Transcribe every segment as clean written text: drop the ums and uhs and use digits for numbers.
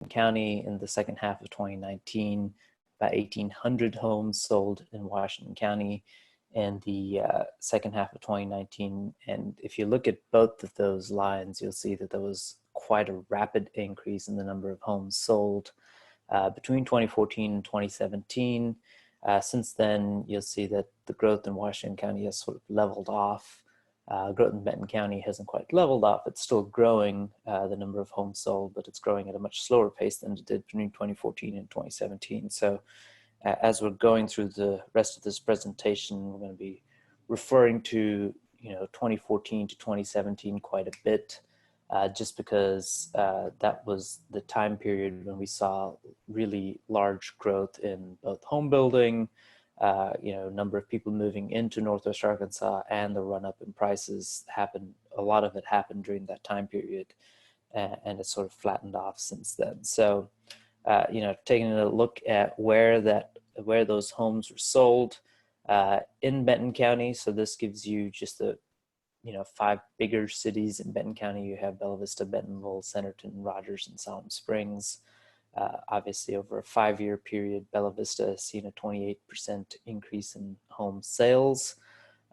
County in the second half of 2019, about 1,800 homes sold in Washington County in the second half of 2019. And if you look at both of those lines, you'll see that there was quite a rapid increase in the number of homes sold between 2014 and 2017. Since then, you'll see that the growth in Washington County has sort of leveled off. Growth in Benton County hasn't quite leveled off. It's still growing, the number of homes sold, but it's growing at a much slower pace than it did between 2014 and 2017. So as we're going through the rest of this presentation, we're going to be referring to 2014 to 2017 quite a bit, just because that was the time period when we saw really large growth in both home building, number of people moving into Northwest Arkansas, and the run up in prices happened. A lot of it happened during that time period, and it's sort of flattened off since then. So, taking a look at where those homes were sold in Benton County. So this gives you just the 5 bigger cities in Benton County. You have Bella Vista, Bentonville, Centerton, Rogers, and Salem Springs. Obviously, over a 5-year period, Bella Vista has seen a 28% increase in home sales.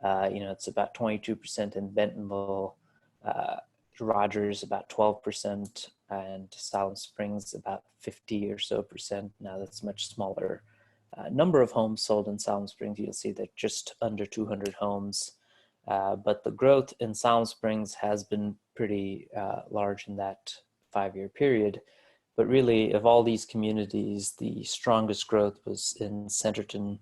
It's about 22% in Bentonville, Rogers about 12%, and Salem Springs about 50 or so percent. Now that's much smaller number of homes sold in Salem Springs. You'll see that just under 200 homes. But the growth in Salem Springs has been pretty large in that 5-year period. But really, of all these communities, the strongest growth was in Centerton.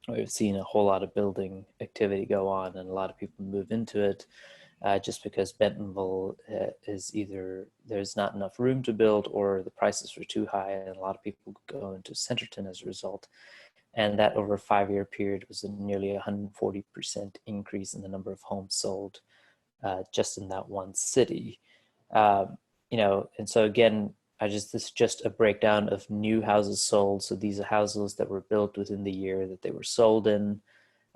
We've seen a whole lot of building activity go on and a lot of people move into it, just because Bentonville is either there's not enough room to build or the prices were too high, and a lot of people go into Centerton as a result. And that over a 5-year period was a nearly 140% increase in the number of homes sold just in that one city. And so again, this is just a breakdown of new houses sold. So these are houses that were built within the year that they were sold in.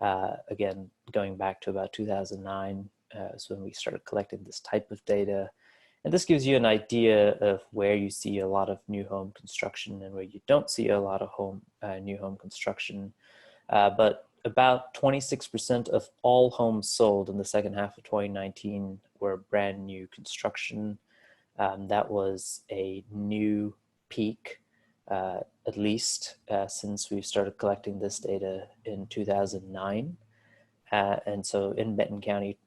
Again, going back to about 2009 is when we started collecting this type of data. And this gives you an idea of where you see a lot of new home construction and where you don't see a lot of new home construction. But about 26% of all homes sold in the second half of 2019 were brand new construction. That was a new peak, at least since we've started collecting this data in 2009. And so in Benton County,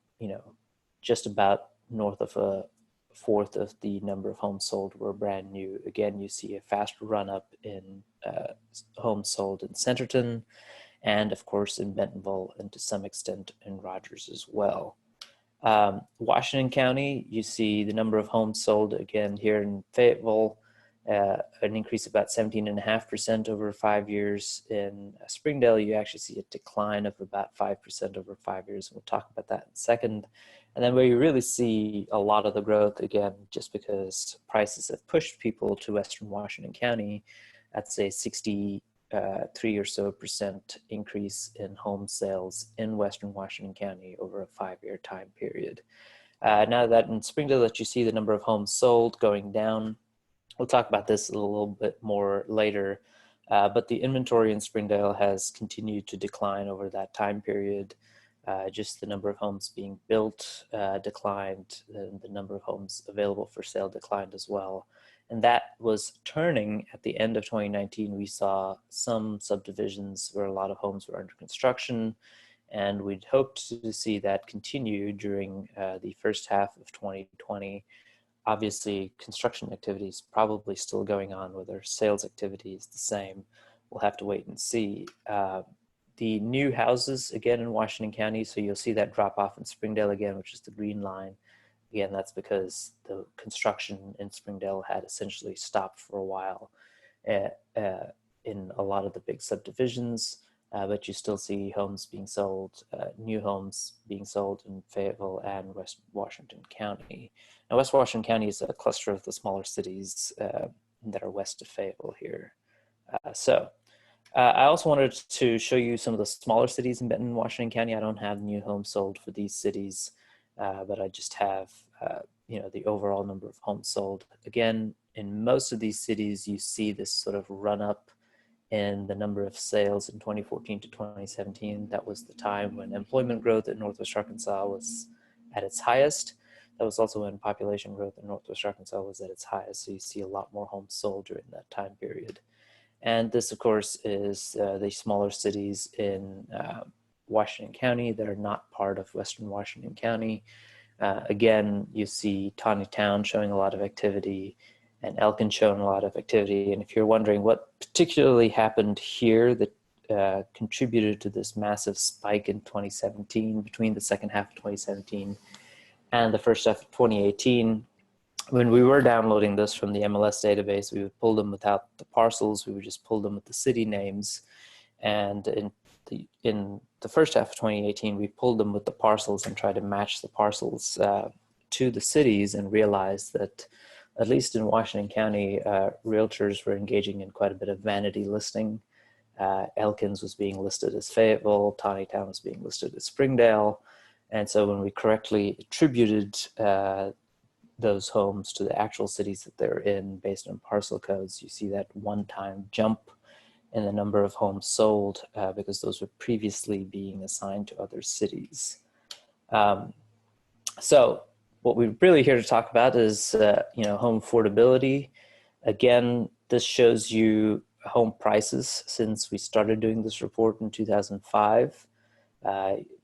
just about north of a fourth of the number of homes sold were brand new. Again, you see a fast run up in homes sold in Centerton, and of course in Bentonville, and to some extent in Rogers as well. Washington County, you see the number of homes sold again here in Fayetteville, an increase of about 17.5% over 5 years. In Springdale, you actually see a decline of about 5% over 5 years. We'll talk about that in a second. And then where you really see a lot of the growth, again, just because prices have pushed people to Western Washington County, that's a 63 or so percent increase in home sales in Western Washington County over a 5-year time period. Now that in Springdale that you see the number of homes sold going down, we'll talk about this a little bit more later, but the inventory in Springdale has continued to decline over that time period. Just the number of homes being built declined, and the number of homes available for sale declined as well. And that was turning at the end of 2019. We saw some subdivisions where a lot of homes were under construction, and we'd hoped to see that continue during the first half of 2020. Obviously, construction activity is probably still going on, whether sales activity is the same. We'll have to wait and see. The new houses, again, in Washington County, so you'll see that drop off in Springdale again, which is the green line. Again, that's because the construction in Springdale had essentially stopped for a while in a lot of the big subdivisions, but you still see homes being sold, new homes being sold in Fayetteville and West Washington County. Now, West Washington County is a cluster of the smaller cities that are west of Fayetteville here. I also wanted to show you some of the smaller cities in Benton, Washington County. I don't have new homes sold for these cities, but I just have, the overall number of homes sold. Again, in most of these cities, you see this sort of run up in the number of sales in 2014 to 2017. That was the time when employment growth in Northwest Arkansas was at its highest. That was also when population growth in Northwest Arkansas was at its highest. So you see a lot more homes sold during that time period. And this, of course, is the smaller cities in Washington County that are not part of Western Washington County. Again, you see Taneytown showing a lot of activity and Elkin showing a lot of activity. And if you're wondering what particularly happened here that contributed to this massive spike in 2017, between the second half of 2017 and the first half of 2018, when we were downloading this from the MLS database, we would pull them without the parcels. We would just pull them with the city names. And in the first half of 2018, we pulled them with the parcels and tried to match the parcels to the cities, and realized that, at least in Washington County, realtors were engaging in quite a bit of vanity listing. Elkins was being listed as Fayetteville, Taneytown was being listed as Springdale. And so when we correctly attributed those homes to the actual cities that they're in based on parcel codes, you see that one-time jump in the number of homes sold because those were previously being assigned to other cities. So what we're really here to talk about is home affordability. Again, this shows you home prices since we started doing this report in 2005.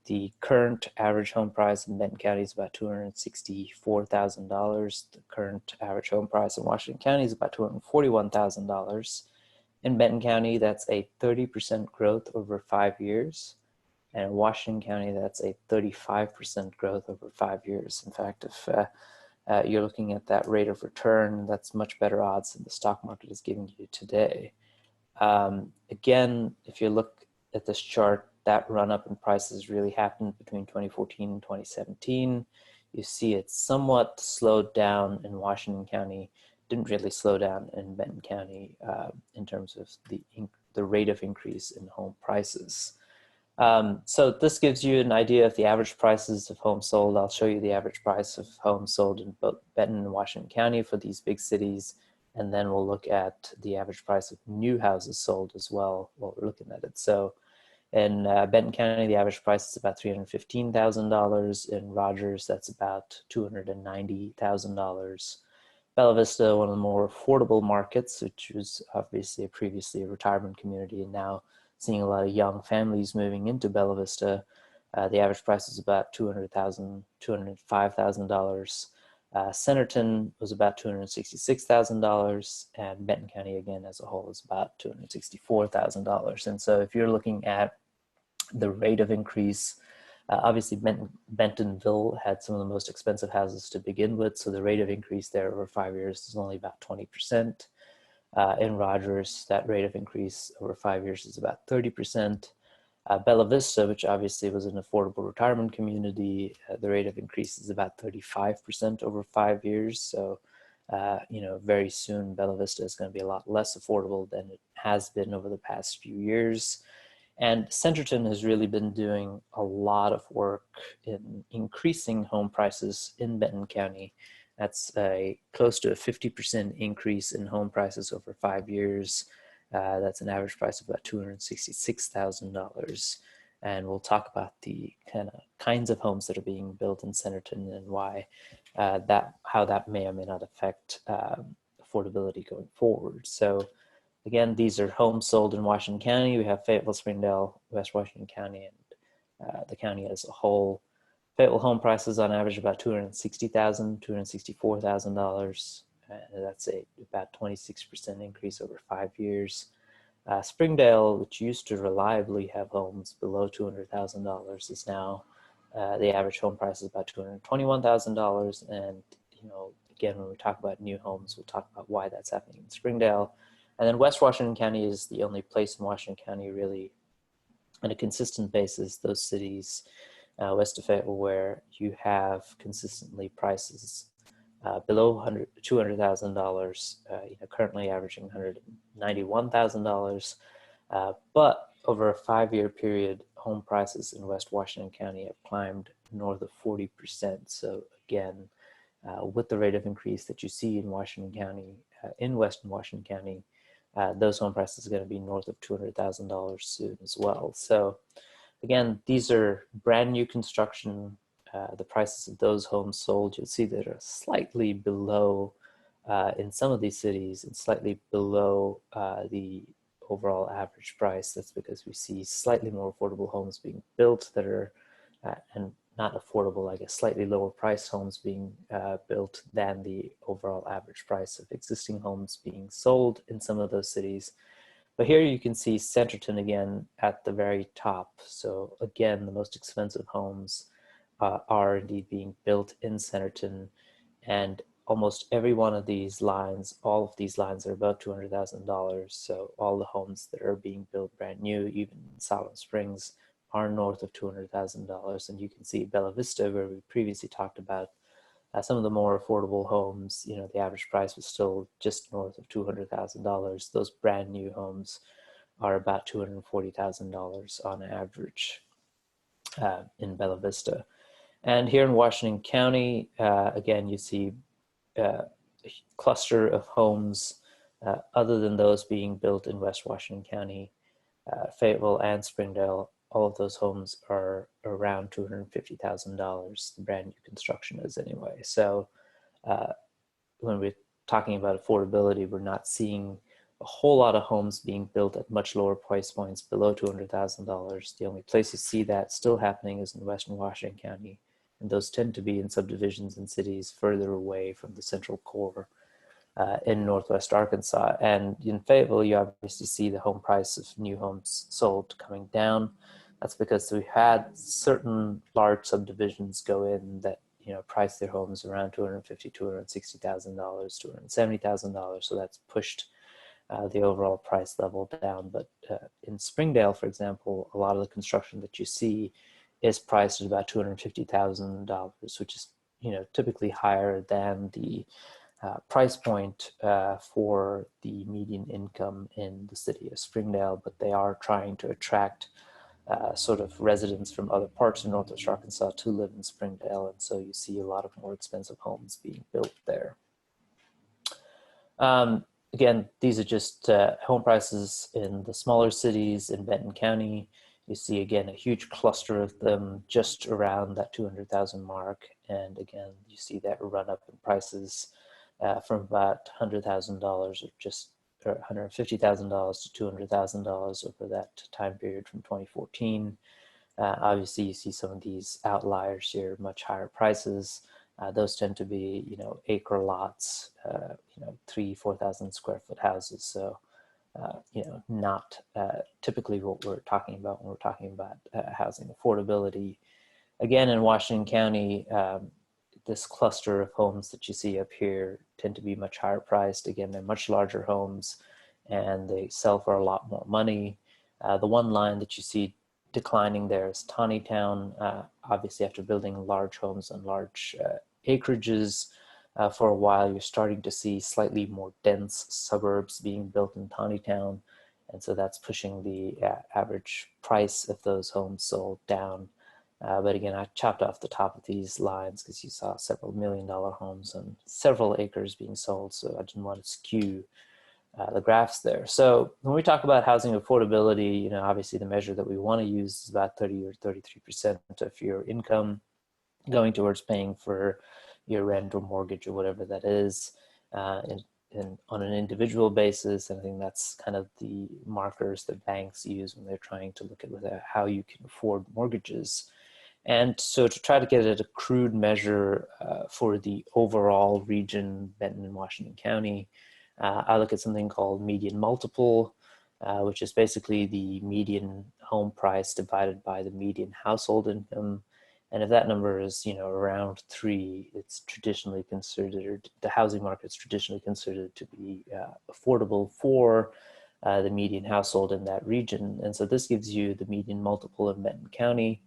The current average home price in Benton County is about $264,000. The current average home price in Washington County is about $241,000. In Benton County, that's a 30% growth over 5 years. And in Washington County, that's a 35% growth over 5 years. In fact, if you're looking at that rate of return, that's much better odds than the stock market is giving you today. Again, if you look at this chart, that run up in prices really happened between 2014 and 2017. You see it somewhat slowed down in Washington County, didn't really slow down in Benton County in terms of the rate of increase in home prices. So this gives you an idea of the average prices of homes sold. I'll show you the average price of homes sold in both Benton and Washington County for these big cities. And then we'll look at the average price of new houses sold as well while we're looking at it. So in Benton County, the average price is about $315,000. In Rogers, that's about $290,000. Bella Vista, one of the more affordable markets, which was obviously previously a retirement community, and now seeing a lot of young families moving into Bella Vista, the average price is about $200,000, $205,000. Centerton was about $266,000, and Benton County, again, as a whole, is about $264,000. And so if you're looking at the rate of increase, obviously Bentonville had some of the most expensive houses to begin with, so the rate of increase there over 5 years is only about 20%. In Rogers, that rate of increase over 5 years is about 30%. Bella Vista, which obviously was an affordable retirement community, the rate of increase is about 35% over 5 years. So, very soon Bella Vista is going to be a lot less affordable than it has been over the past few years. And Centerton has really been doing a lot of work in increasing home prices in Benton County. That's close to a 50% increase in home prices over 5 years. That's an average price of about $266,000. And we'll talk about the kinds of homes that are being built in Centerton and why how that may or may not affect affordability going forward. So again, these are homes sold in Washington County. We have Fayetteville, Springdale, West Washington County, and the county as a whole. Fayetteville home prices on average about $260,000, $264,000. That's about 26% increase over 5 years. Springdale, which used to reliably have homes below $200,000, is now the average home price is about $221,000. And again, when we talk about new homes, we'll talk about why that's happening in Springdale. And then West Washington County is the only place in Washington County really on a consistent basis, those cities west of Fayetteville where you have consistently prices below $200,000, currently averaging $191,000. But over a 5-year period, home prices in West Washington County have climbed north of 40%. So again, with the rate of increase that you see in Washington County, in Western Washington County, those home prices are going to be north of $200,000 soon as well. So again, these are brand new construction. The prices of those homes sold, you'll see that are slightly below, in some of these cities, and slightly below the overall average price. That's because we see slightly more affordable homes being built that are, and not affordable, I guess, slightly lower price homes being built than the overall average price of existing homes being sold in some of those cities. But here you can see Centerton again at the very top. So again, the most expensive homes are indeed being built in Centerton, and almost every one of these lines, all of these lines are above $200,000. So all the homes that are being built brand new, even in Silent Springs, are north of $200,000. And you can see Bella Vista, where we previously talked about some of the more affordable homes, you know, the average price was still just north of $200,000. Those brand new homes are about $240,000 on average in Bella Vista. And here in Washington County, again, you see a cluster of homes other than those being built in West Washington County, Fayetteville and Springdale. All of those homes are around $250,000. The brand new construction is anyway. So when we're talking about affordability, we're not seeing a whole lot of homes being built at much lower price points below $200,000. The only place you see that still happening is in Western Washington County. And those tend to be in subdivisions and cities further away from the central core in Northwest Arkansas. And in Fayetteville, you obviously see the home price of new homes sold coming down. That's because we had certain large subdivisions go in that, you know, price their homes around $250,000, $260,000, $270,000. So that's pushed the overall price level down. But in Springdale, for example, a lot of the construction that you see is priced at about $250,000, which is, you know, typically higher than the price point for the median income in the city of Springdale. But they are trying to attract sort of residents from other parts of Northwest Arkansas to live in Springdale, and so you see a lot of more expensive homes being built there. Again, these are just home prices in the smaller cities in Benton County. You see, again, a huge cluster of them just around that 200,000 mark. And again, you see that run up in prices from about $100,000 or just $150,000 to $200,000 over that time period from 2014. Obviously, you see some of these outliers here, much higher prices. Those tend to be, you know, acre lots, you know, 3,000-4,000 square foot houses. So, you know, not typically what we're talking about when we're talking about housing affordability. Again, in Washington County, this cluster of homes that you see up here tend to be much higher priced. Again, they're much larger homes and they sell for a lot more money. The one line that you see declining there is Taneytown. Obviously, after building large homes on large acreages for a while, you're starting to see slightly more dense suburbs being built in Taneytown. And so that's pushing the average price of those homes sold down. But again, I chopped off the top of these lines because you saw several $1 million homes on several acres being sold. So I didn't want to skew the graphs there. So when we talk about housing affordability, you know, obviously the measure that we want to use is about 30 or 33% of your income going towards paying for your rent or mortgage or whatever that is, on an individual basis. And I think that's kind of the markers that banks use when they're trying to look at how you can afford mortgages. And so to try to get at a crude measure for the overall region, Benton and Washington County, I look at something called median multiple, which is basically the median home price divided by the median household income. And if that number is, you know, around 3, it's traditionally considered, the housing market's traditionally considered to be affordable for the median household in that region. And so this gives you the median multiple in Benton County.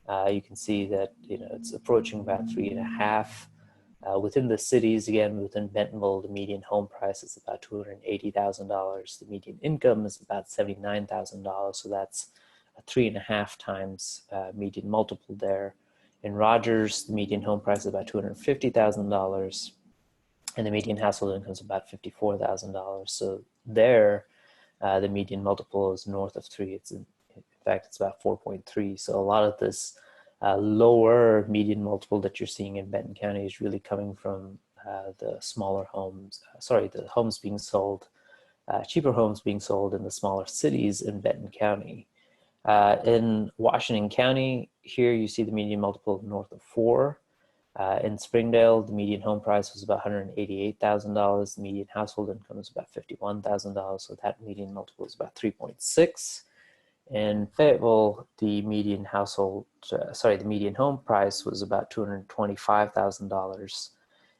You can see that, you know, it's approaching about 3.5. Within the cities, again, within Bentonville, the median home price is about $280,000. The median income is about $79,000. So that's a 3.5 times median multiple there. In Rogers, the median home price is about $250,000. and the median household income is about $54,000. So there, the median multiple is north of 3. In fact, it's about 4.3. So a lot of this lower median multiple that you're seeing in Benton County is really coming from the smaller homes, the homes being sold, cheaper homes being sold in the smaller cities in Benton County. In Washington County, here you see the median multiple north of 4. In Springdale, the median home price was about $188,000. The median household income was about $51,000. So that median multiple is about 3.6. In Fayetteville, the median the median home price was about $225,000.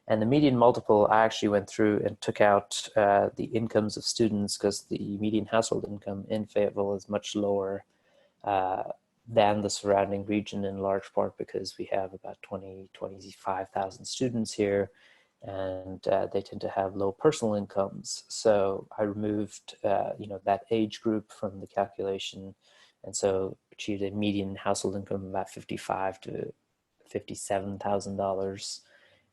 And the median multiple, I actually went through and took out the incomes of students, because the median household income in Fayetteville is much lower than the surrounding region, in large part because we have about 25,000 students here, and they tend to have low personal incomes. So I removed that age group from the calculation, and so achieved a median household income of about $55,000 to $57,000.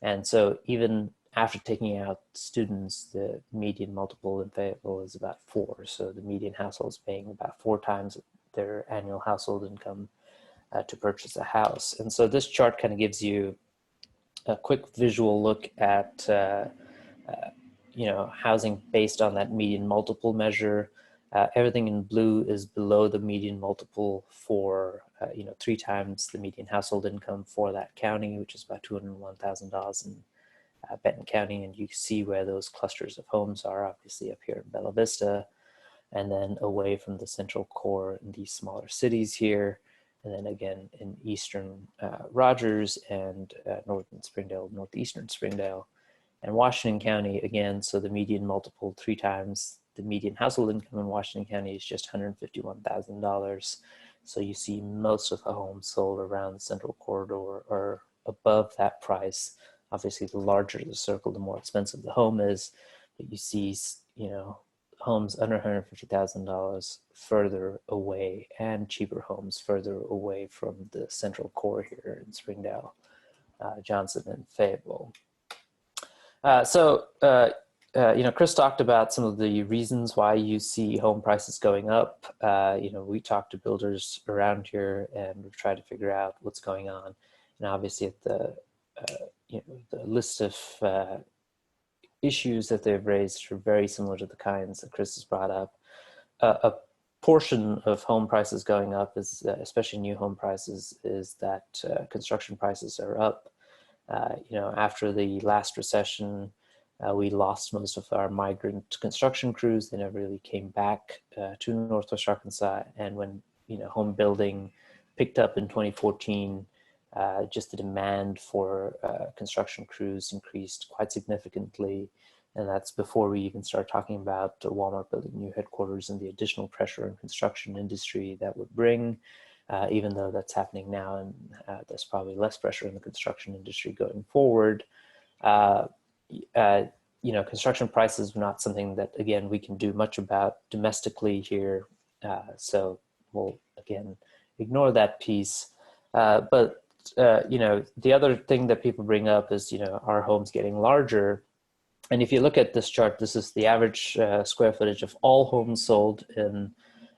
And so even after taking out students, the median multiple in Fayetteville is about 4. So the median household is paying about 4 times their annual household income to purchase a house. And so this chart kind of gives you a quick visual look at housing based on that median multiple measure. Everything in blue is below the median multiple for 3 times the median household income for that county, which is about $201,000 in Benton County. And you see where those clusters of homes are, obviously up here in Bella Vista, and then away from the central core in these smaller cities here, and then again in eastern Rogers and northern Springdale, northeastern Springdale. And Washington County, again, so the median multiple 3 times the median household income in Washington County is just $151,000. So you see most of the homes sold around the central corridor are above that price. Obviously, the larger the circle, the more expensive the home is, but you see, homes under $150,000 further away, and cheaper homes further away from the central core here in Springdale, Johnson, and Fayetteville. Chris talked about some of the reasons why you see home prices going up. We talked to builders around here, and we've tried to figure out what's going on. And obviously, at the list of issues that they've raised are very similar to the kinds that Chris has brought up. A portion of home prices going up is, especially new home prices, is that construction prices are up. After the last recession, we lost most of our migrant construction crews. They never really came back to Northwest Arkansas. And when home building picked up in 2014, just the demand for construction crews increased quite significantly. And that's before we even start talking about Walmart building new headquarters and the additional pressure in construction industry that would bring, even though that's happening now, and there's probably less pressure in the construction industry going forward. Construction prices are not something that, again, we can do much about domestically here. So we'll, again, ignore that piece. But the other thing that people bring up is, are homes getting larger? And if you look at this chart, this is the average square footage of all homes sold in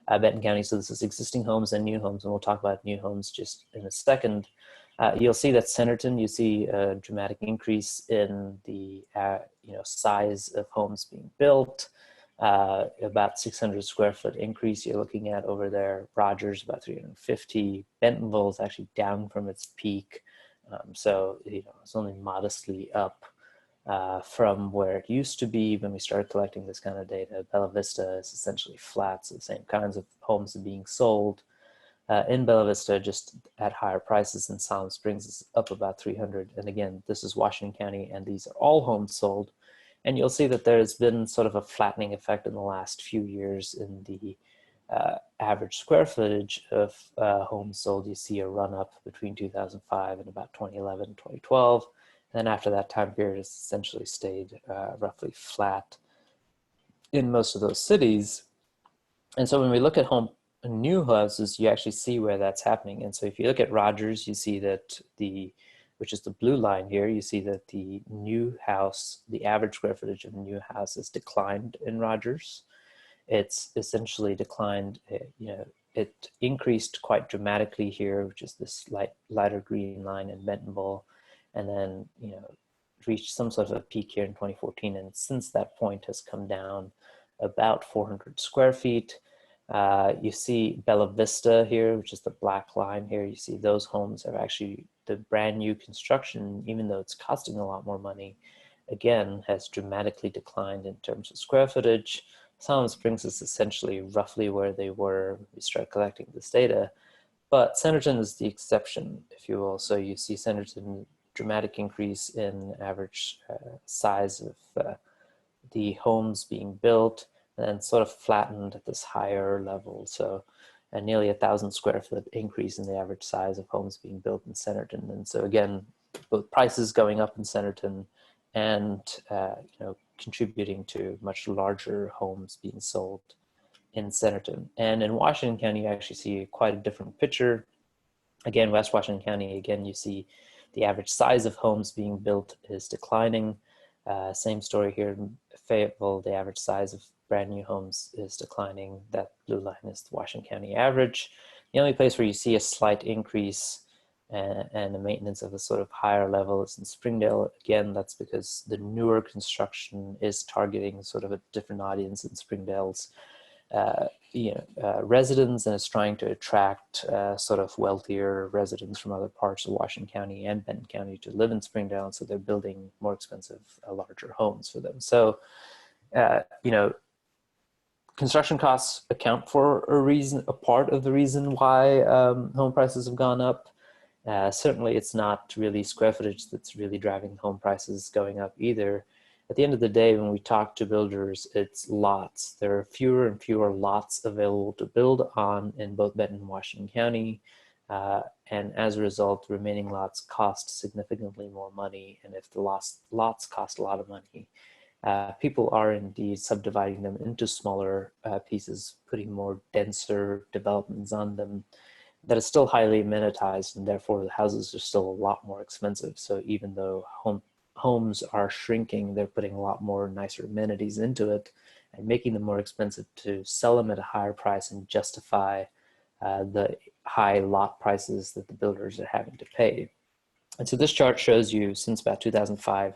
Benton County. So this is existing homes and new homes, and we'll talk about new homes just in a second. You'll see that Centerton, you see a dramatic increase in the size of homes being built, about 600 square foot increase you're looking at over there. Rogers, about 350. Bentonville is actually down from its peak. So it's only modestly up from where it used to be when we started collecting this kind of data. Bella Vista is essentially flat, so the same kinds of homes are being sold. In Bella Vista, just at higher prices. In Silent Springs is up about 300. And again, this is Washington County, and these are all homes sold. And you'll see that there's been sort of a flattening effect in the last few years in the average square footage of homes sold. You see a run up between 2005 and about 2011, 2012. And then after that time period, it's essentially stayed roughly flat in most of those cities. And so when we look at new houses, you actually see where that's happening. And so if you look at Rogers, you see that the which is the blue line here, you see that the new house, the average square footage of a new house has declined in Rogers. It's essentially declined, it increased quite dramatically here, which is this lighter green line in Bentonville, and then, reached some sort of a peak here in 2014, and since that point has come down about 400 square feet. You see Bella Vista here, which is the black line here. You see those homes have actually, the brand new construction, even though it's costing a lot more money, again, has dramatically declined in terms of square footage. Salem Springs is essentially roughly where they were when we started collecting this data, but Centerton is the exception, if you will. So you see Centerton, dramatic increase in average size of the homes being built, and then sort of flattened at this higher level. So nearly 1,000 square foot increase in the average size of homes being built in Centerton. And so again, both prices going up in Centerton and contributing to much larger homes being sold in Centerton. And in Washington County, you actually see quite a different picture. Again, West Washington County, again, you see the average size of homes being built is declining. Same story here in Fayetteville, the average size of brand new homes is declining. That blue line is the Washington County average. The only place where you see a slight increase and the maintenance of a sort of higher level is in Springdale. Again, that's because the newer construction is targeting sort of a different audience in Springdale's residents, and it's trying to attract sort of wealthier residents from other parts of Washington County and Benton County to live in Springdale, and so they're building more expensive, larger homes for them. So, construction costs account for a part of the reason why home prices have gone up. Certainly, it's not really square footage that's really driving home prices going up either. At the end of the day, when we talk to builders, it's lots. There are fewer and fewer lots available to build on in both Benton and Washington County. And as a result, the remaining lots cost significantly more money. And if the lots cost a lot of money, people are indeed subdividing them into smaller pieces, putting more denser developments on them that is still highly amenitized, and therefore the houses are still a lot more expensive. So even though homes are shrinking, they're putting a lot more nicer amenities into it and making them more expensive to sell them at a higher price and justify the high lot prices that the builders are having to pay. And so this chart shows you, since about 2005,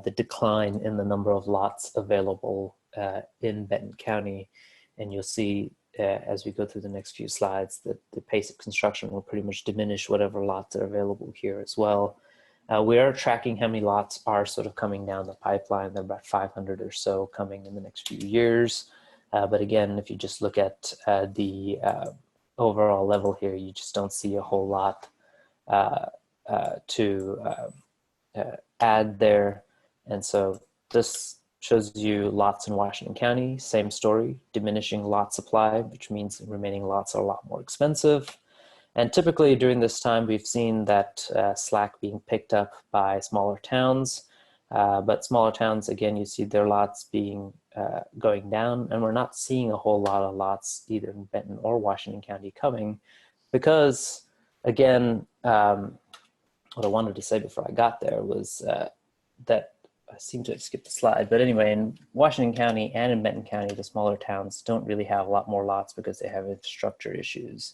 the decline in the number of lots available in Benton County. And you'll see as we go through the next few slides that the pace of construction will pretty much diminish whatever lots are available here as well. We are tracking how many lots are sort of coming down the pipeline. There are about 500 or so coming in the next few years. But again, if you just look at the overall level here, you just don't see a whole lot to add there. And so this shows you lots in Washington County, same story, diminishing lot supply, which means remaining lots are a lot more expensive. And typically during this time, we've seen that slack being picked up by smaller towns. But smaller towns, again, you see their lots being going down, and we're not seeing a whole lot of lots either in Benton or Washington County coming because, again, what I wanted to say before I got there was that I seem to have skipped the slide, but anyway, in Washington County and in Benton County, the smaller towns don't really have a lot more lots because they have infrastructure issues.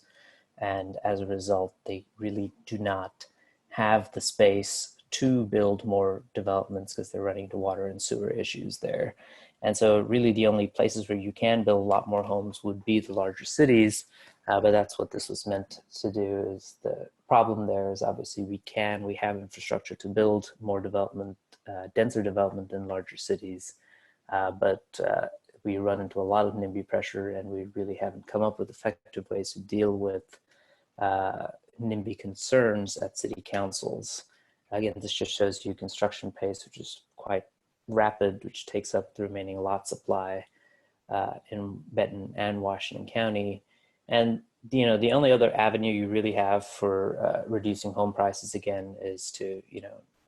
And as a result, they really do not have the space to build more developments because they're running into water and sewer issues there. And so really the only places where you can build a lot more homes would be the larger cities, but that's what this was meant to do. Is the problem there is obviously we have infrastructure to build more development, denser development in larger cities, but we run into a lot of NIMBY pressure, and we really haven't come up with effective ways to deal with NIMBY concerns at city councils. Again, this just shows you construction pace, which is quite rapid, which takes up the remaining lot supply in Benton and Washington County. And the only other avenue you really have for reducing home prices, again, is to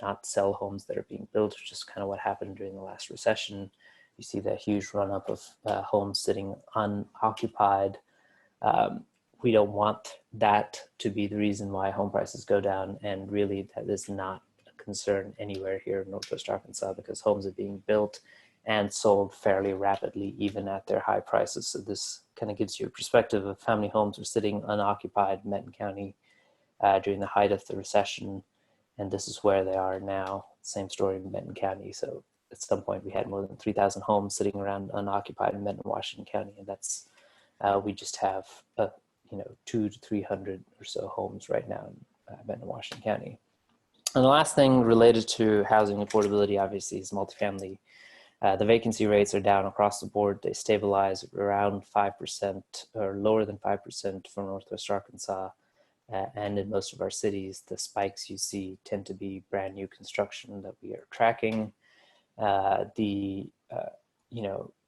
not sell homes that are being built, which is kind of what happened during the last recession. You see that huge run up of homes sitting unoccupied. we don't want that to be the reason why home prices go down. And really that is not a concern anywhere here in Northwest Arkansas, because homes are being built and sold fairly rapidly, even at their high prices. So this kind of gives you a perspective of how many homes were sitting unoccupied in Benton County during the height of the recession. And this is where they are now. Same story in Benton County. So at some point we had more than 3,000 homes sitting around unoccupied in Benton, Washington County. And that's, we just have, 200 to 300 or so homes right now in Benton, Washington County. And the last thing related to housing affordability, obviously, is multifamily. The vacancy rates are down across the board. They stabilize around 5% or lower than 5% for Northwest Arkansas. And in most of our cities, the spikes you see tend to be brand new construction that we are tracking.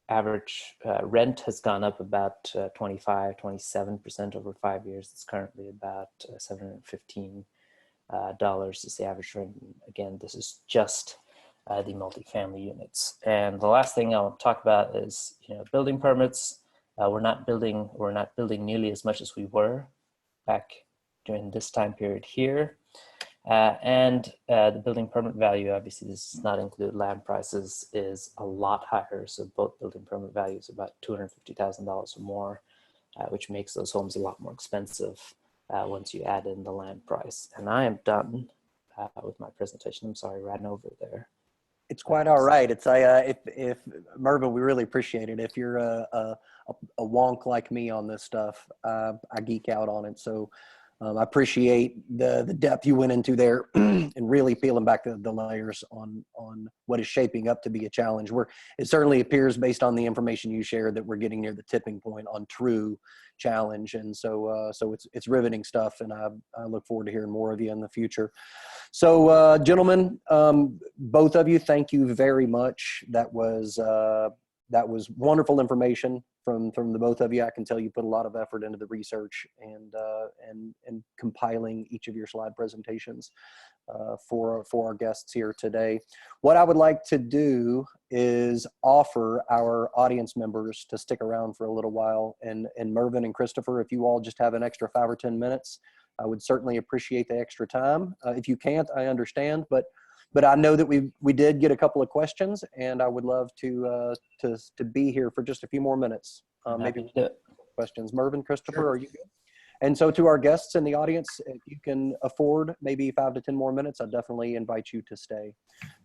Average rent has gone up about 27% over 5 years. It's currently about $715 is the average rent. And again, this is just the multifamily units. And the last thing I'll talk about is, building permits. We're not building nearly as much as we were back during this time period here. The building permit value, obviously this does not include land prices, is a lot higher. So both building permit values are about $250,000 or more, which makes those homes a lot more expensive once you add in the land price. And I am done with my presentation. I'm sorry, ran over there. It's quite all right. It's if Mervin, we really appreciate it. If you're a wonk like me on this stuff, I geek out on it. So I appreciate the depth you went into there and really peeling back the layers on what is shaping up to be a challenge. It certainly appears, based on the information you shared, that we're getting near the tipping point on true challenge. And so it's riveting stuff, and I look forward to hearing more of you in the future. So gentlemen, both of you, thank you very much. That was wonderful information from the both of you. I can tell you put a lot of effort into the research and compiling each of your slide presentations for our guests here today. What I would like to do is offer our audience members to stick around for a little while. And Mervin and Christopher, if you all just have an extra 5 or 10 minutes, I would certainly appreciate the extra time. If you can't, I understand, but I know that we did get a couple of questions, and I would love to be here for just a few more minutes. Maybe questions. Mervin, Christopher, sure. Are you good? And so to our guests in the audience, if you can afford maybe 5 to 10 more minutes, I definitely invite you to stay.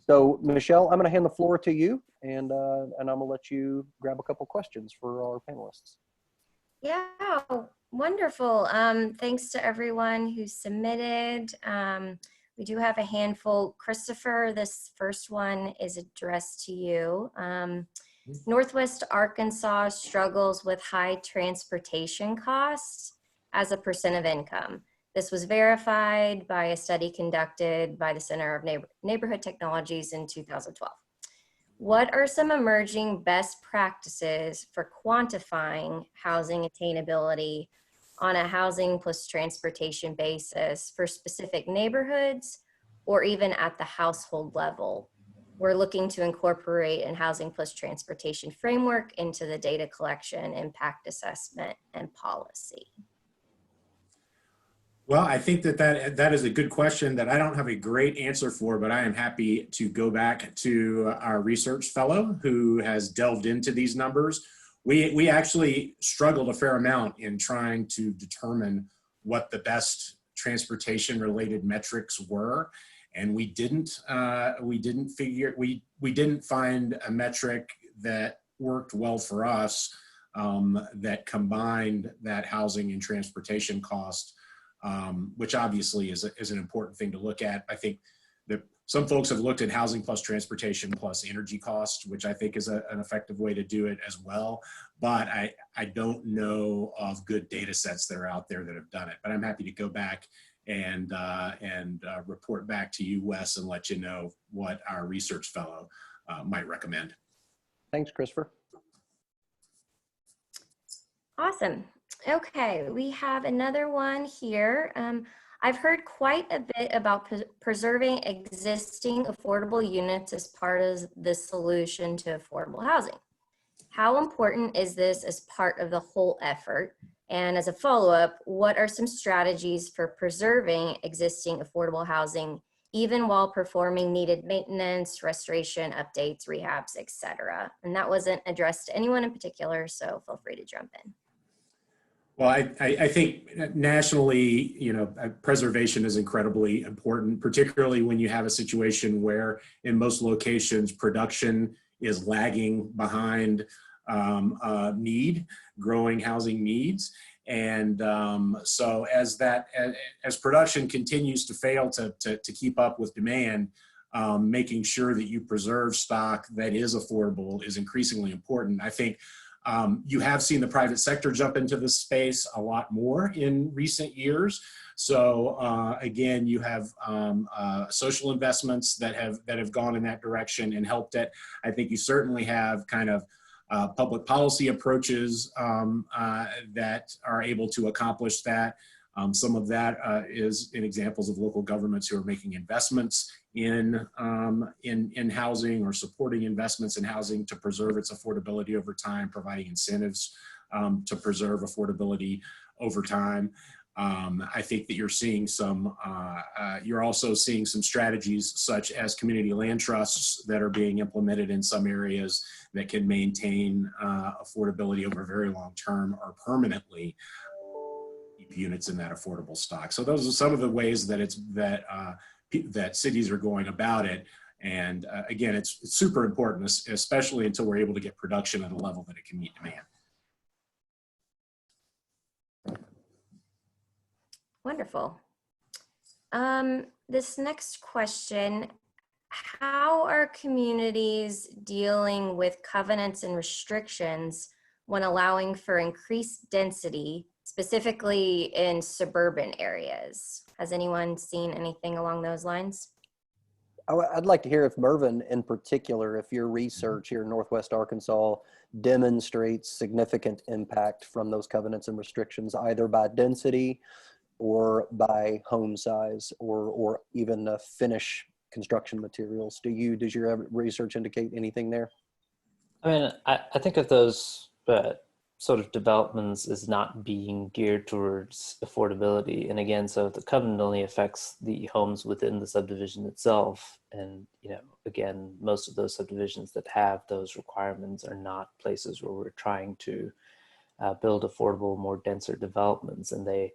So Michelle, I'm going to hand the floor to you, and I'm going to let you grab a couple questions for our panelists. Yeah, wonderful. Thanks to everyone who submitted. We do have a handful. Christopher, this first one is addressed to you. Northwest Arkansas struggles with high transportation costs as a % of income. This was verified by a study conducted by the Center of Neighborhood Technologies in 2012. What are some emerging best practices for quantifying housing attainability on a housing plus transportation basis for specific neighborhoods or even at the household level? We're looking to incorporate a housing plus transportation framework into the data collection, impact assessment, and policy. Well, I think that is a good question that I don't have a great answer for, but I am happy to go back to our research fellow who has delved into these numbers. We actually struggled a fair amount in trying to determine what the best transportation related metrics were. And we didn't find a metric that worked well for us that combined that housing and transportation cost, which obviously is an important thing to look at. I think that some folks have looked at housing plus transportation plus energy cost, which I think is an effective way to do it as well. But I don't know of good data sets that are out there that have done it. But I'm happy to go back and report back to you, Wes, and let you know what our research fellow might recommend. Thanks, Christopher. Awesome. Okay, we have another one here. I've heard quite a bit about preserving existing affordable units as part of the solution to affordable housing. How important is this as part of the whole effort? And as a follow-up, what are some strategies for preserving existing affordable housing, even while performing needed maintenance, restoration, updates, rehabs, etc.? And that wasn't addressed to anyone in particular, so feel free to jump in. Well, I think nationally, preservation is incredibly important, particularly when you have a situation where in most locations, production is lagging behind growing housing needs. And so as production continues to fail to keep up with demand, making sure that you preserve stock that is affordable is increasingly important. I think you have seen the private sector jump into this space a lot more in recent years. So again, you have social investments that have gone in that direction and helped it. I think you certainly have kind of public policy approaches that are able to accomplish that. Some of that is in examples of local governments who are making investments in housing or supporting investments in housing to preserve its affordability over time, providing incentives to preserve affordability over time. I think that you're seeing you're also seeing some strategies such as community land trusts that are being implemented in some areas that can maintain affordability over a very long term or permanently keep units in that affordable stock. So those are some of the ways that that cities are going about it. And again, it's super important, especially until we're able to get production at a level that it can meet demand. Wonderful. This next question, how are communities dealing with covenants and restrictions when allowing for increased density, specifically in suburban areas? Has anyone seen anything along those lines? I'd like to hear if Mervin, in particular, if your research here in Northwest Arkansas demonstrates significant impact from those covenants and restrictions, either by density or by home size or even finish construction materials. Does your research indicate anything there? I mean, I think of those sort of developments as not being geared towards affordability. And again, so the covenant only affects the homes within the subdivision itself. And, again, most of those subdivisions that have those requirements are not places where we're trying to build affordable, more denser developments. And the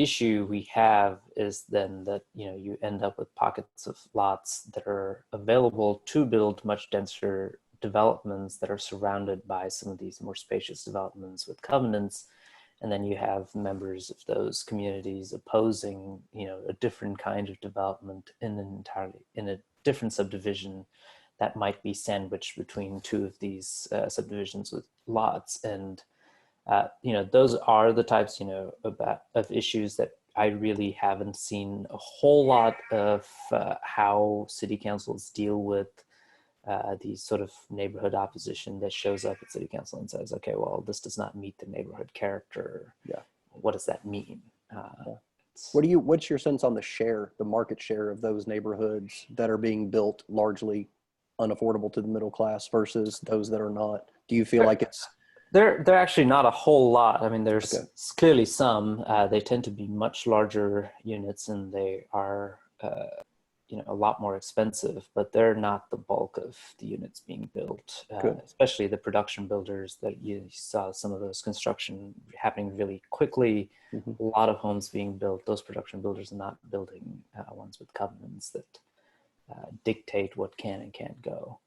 issue we have is then that, you end up with pockets of lots that are available to build much denser developments that are surrounded by some of these more spacious developments with covenants. And then you have members of those communities opposing, a different kind of development in a different subdivision that might be sandwiched between two of these subdivisions with lots. And those are the types, of issues that I really haven't seen a whole lot of how city councils deal with the sort of neighborhood opposition that shows up at city council and says, okay, well, this does not meet the neighborhood character. Yeah. What does that mean? What's your sense on the market share of those neighborhoods that are being built largely unaffordable to the middle class versus those that are not? Do you feel like it's... They're actually not a whole lot. I mean, there's clearly some. They tend to be much larger units, and they are, a lot more expensive. But they're not the bulk of the units being built. Especially the production builders that you saw some of those construction happening really quickly. Mm-hmm. A lot of homes being built. Those production builders are not building ones with covenants that dictate what can and can't go.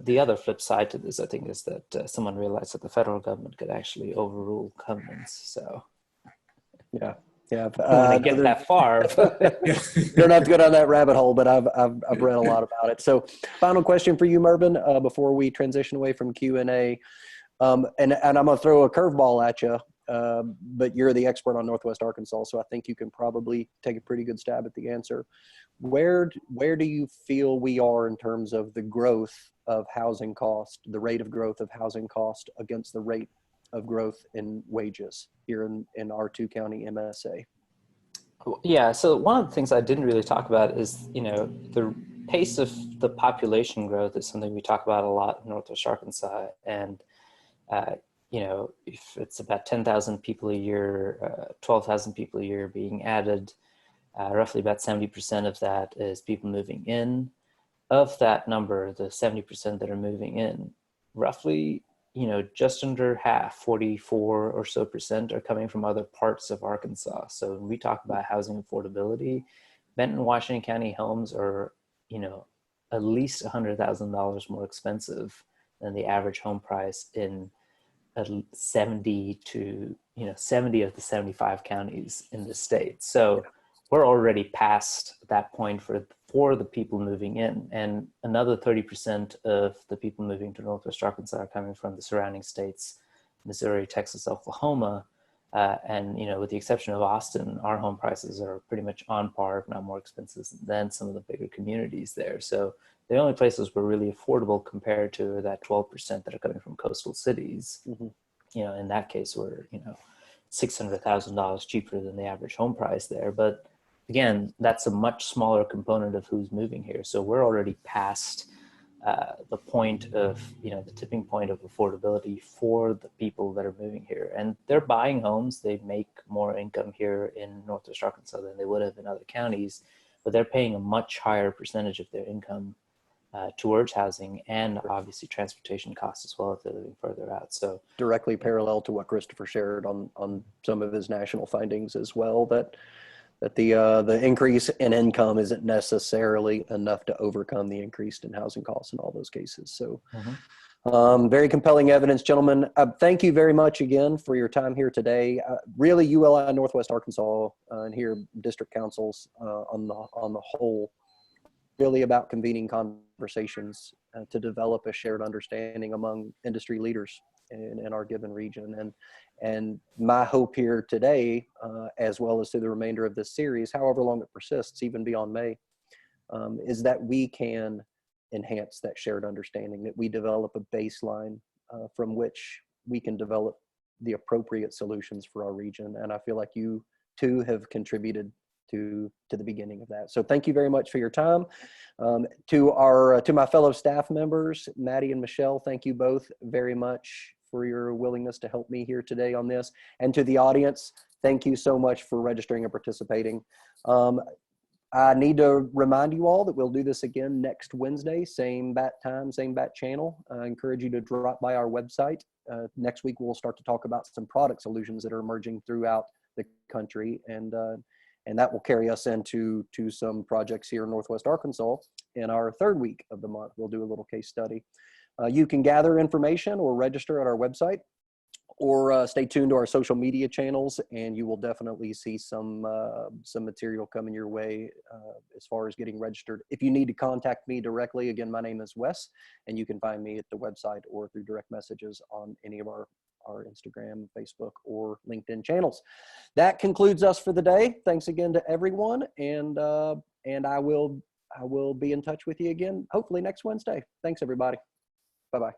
The other flip side to this, I think, is that someone realized that the federal government could actually overrule covenants. So, yeah, when they get that far, don't have to go down that rabbit hole. But I've read a lot about it. So, final question for you, Mervin, before we transition away from Q&A, and I'm going to throw a curveball at you. But you're the expert on Northwest Arkansas, so I think you can probably take a pretty good stab at the answer. Where do you feel we are in terms of the growth of housing cost, the rate of growth of housing cost against the rate of growth in wages here in our two-county MSA? Yeah, so one of the things I didn't really talk about is, the pace of the population growth is something we talk about a lot in Northwest Arkansas. And you know, if it's about 10,000 people a year, 12,000 people a year being added, roughly about 70% of that is people moving in. Of that number, the 70% that are moving in, roughly, you know, just under half, 44 or so percent, are coming from other parts of Arkansas. So when we talk about housing affordability, Benton, Washington County homes are, you know, at least $100,000 more expensive than the average home price in 70 to, you know, 70 of the 75 counties in the state. So we're already past that point for the people moving in, and another 30% of the people moving to Northwest Arkansas are coming from the surrounding states, Missouri, Texas, Oklahoma, and, you know, with the exception of Austin, our home prices are pretty much on par, if not more expensive than some of the bigger communities there. So the only places we're really affordable compared to are that 12% that are coming from coastal cities. Mm-hmm. You know, in that case, we're, you know, $600,000 cheaper than the average home price there. But again, that's a much smaller component of who's moving here. So we're already past the point of, you know, the tipping point of affordability for the people that are moving here. And they're buying homes. They make more income here in Northwest Arkansas than they would have in other counties, but they're paying a much higher percentage of their income towards housing, and obviously transportation costs as well if they're living further out. So directly parallel to what Christopher shared on some of his national findings as well, that the increase in income isn't necessarily enough to overcome the increase in housing costs in all those cases. So very compelling evidence, gentlemen. Thank you very much again for your time here today. Really, ULI Northwest Arkansas and here district councils on the whole, really about convening conversations to develop a shared understanding among industry leaders in our given region. And my hope here today, as well as through the remainder of this series, however long it persists, even beyond May, is that we can enhance that shared understanding, that we develop a baseline from which we can develop the appropriate solutions for our region. And I feel like you too have contributed to the beginning of that. So thank you very much for your time. To my fellow staff members, Maddie and Michelle, thank you both very much for your willingness to help me here today on this. And to the audience, thank you so much for registering and participating. I need to remind you all that we'll do this again next Wednesday, same bat time, same bat channel. I encourage you to drop by our website. Next week, we'll start to talk about some product solutions that are emerging throughout the country, and that will carry us into some projects here in Northwest Arkansas. In our third week of the month, we'll do a little case study. You can gather information or register at our website, or stay tuned to our social media channels, and you will definitely see some material coming your way as far as getting registered. If you need to contact me directly, again, my name is Wes, and you can find me at the website or through direct messages on any of our Instagram, Facebook, or LinkedIn channels. That concludes us for the day. Thanks again to everyone, and I will be in touch with you again, hopefully next Wednesday. Thanks, everybody. Bye-bye.